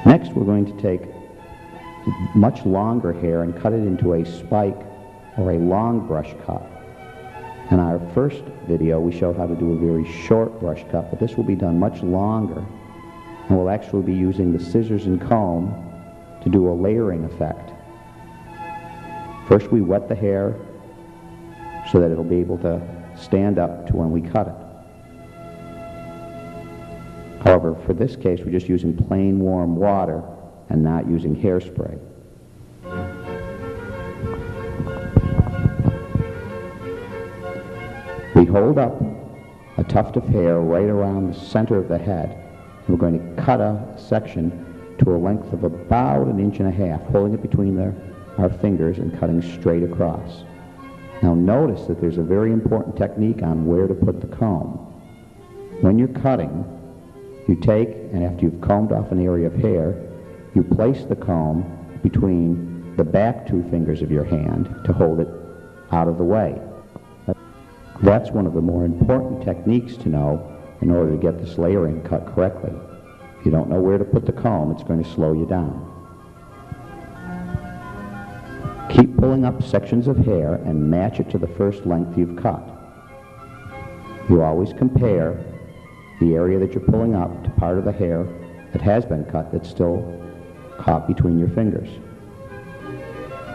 Next, we're going to take much longer hair and cut it into a spike or a long brush cut. In our first video, we showed how to do a very short brush cut, but this will be done much longer, and we'll actually be using the scissors and comb to do a layering effect. First, we wet the hair so that it'll be able to stand up to when we cut it. However, for this case, we're just using plain warm water and not using hairspray. We hold up a tuft of hair right around the center of the head, and we're going to cut a section to a length of about 1.5 inches, holding it between our fingers and cutting straight across. Now notice that there's a very important technique on where to put the comb. When you're cutting, you take, and after you've combed off an area of hair, you place the comb between the back 2 fingers of your hand to hold it out of the way. That's one of the more important techniques to know in order to get this layering cut correctly. If you don't know where to put the comb, it's going to slow you down. Keep pulling up sections of hair and match it to the first length you've cut. You always compare the area that you're pulling up to part of the hair that has been cut that's still caught between your fingers.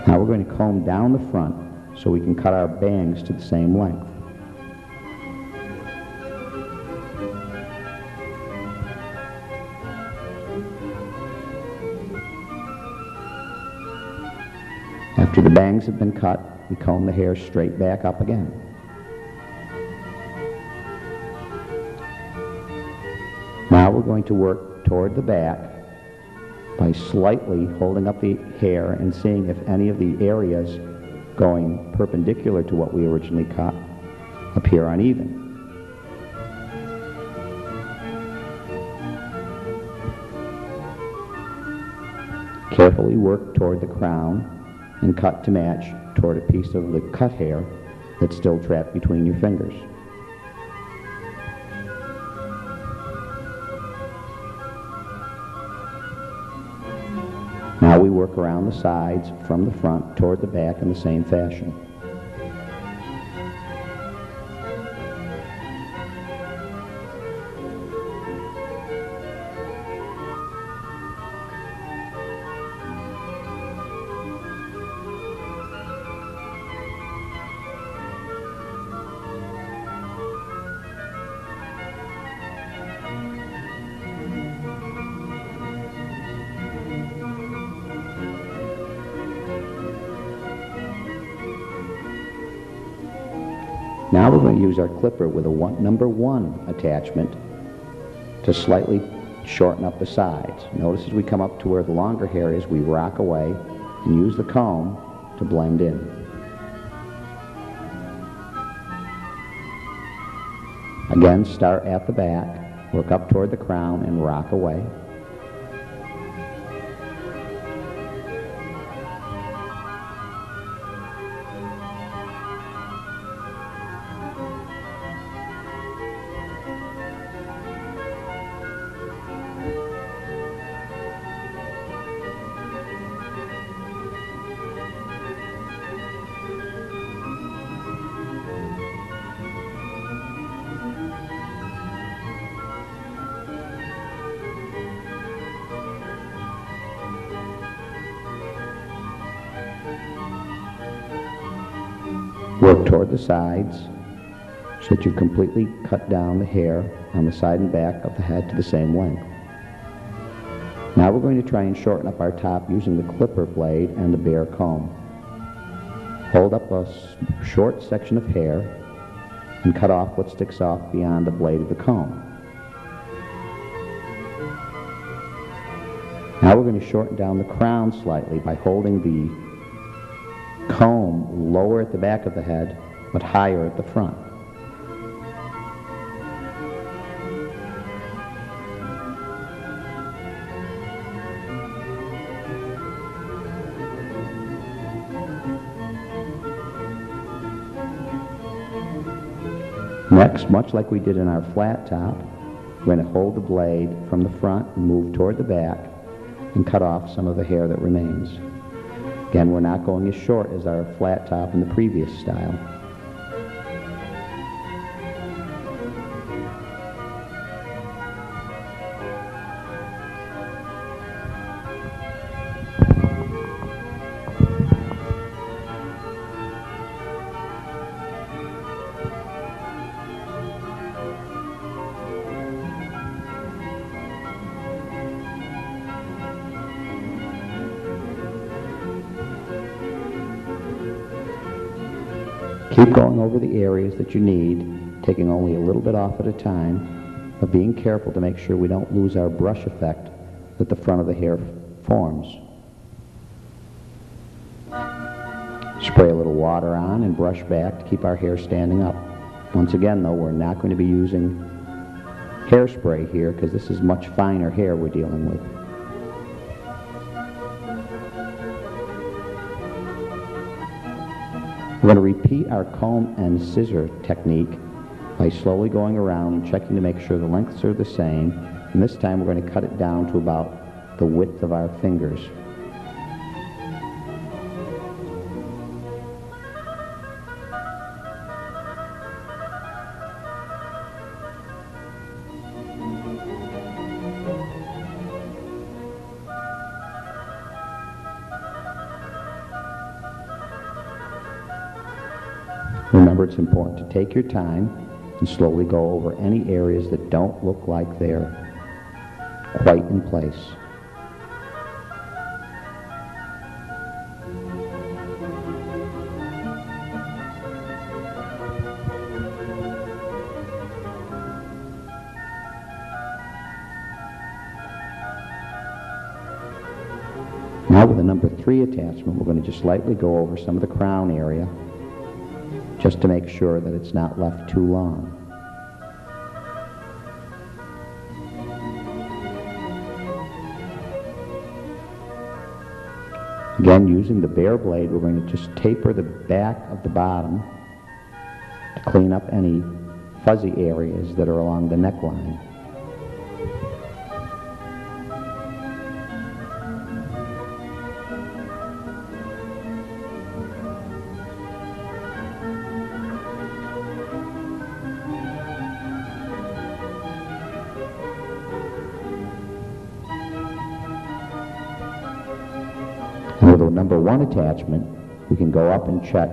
Now we're going to comb down the front so we can cut our bangs to the same length. After the bangs have been cut, we comb the hair straight back up again. Now we're going to work toward the back by slightly holding up the hair and seeing if any of the areas going perpendicular to what we originally cut appear uneven. Carefully work toward the crown and cut to match toward a piece of the cut hair that's still trapped between your fingers. Now we work around the sides from the front toward the back in the same fashion. Now we're going to use our clipper with a number 1 attachment to slightly shorten up the sides. Notice as we come up to where the longer hair is, we rock away and use the comb to blend in. Again, start at the back, work up toward the crown and rock away. Work toward the sides so that you completely cut down the hair on the side and back of the head to the same length. Now we're going to try and shorten up our top using the clipper blade and the bare comb. Hold up a short section of hair and cut off what sticks off beyond the blade of the comb. Now we're going to shorten down the crown slightly by holding the comb lower at the back of the head but higher at the front. Next, much like we did in our flat top, we're going to hold the blade from the front and move toward the back and cut off some of the hair that remains. Again, we're not going as short as our flat top in the previous style. Keep going over the areas that you need, taking only a little bit off at a time, but being careful to make sure we don't lose our brush effect that the front of the hair forms. Spray a little water on and brush back to keep our hair standing up. Once again, though, we're not going to be using hairspray here because this is much finer hair we're dealing with. We're going to repeat our comb and scissor technique by slowly going around and checking to make sure the lengths are the same. And this time we're going to cut it down to about the width of our fingers. Remember, it's important to take your time and slowly go over any areas that don't look like they're quite in place. Now with the number 3 attachment, we're going to just lightly go over some of the crown area, just to make sure that it's not left too long. Again, using the bare blade, we're going to just taper the back of the bottom to clean up any fuzzy areas that are along the neckline. And with the number 1 attachment, we can go up and check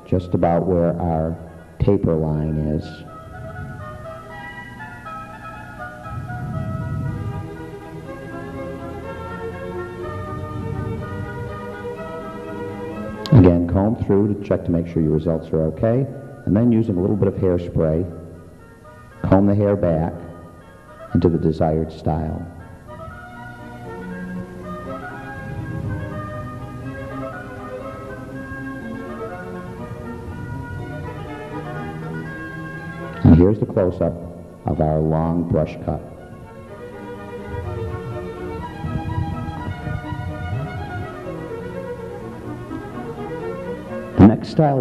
just about where our taper line is. Again, comb through to check to make sure your results are okay, and then using a little bit of hairspray, comb the hair back into the desired style. And here's the close-up of our long brush cut. The next style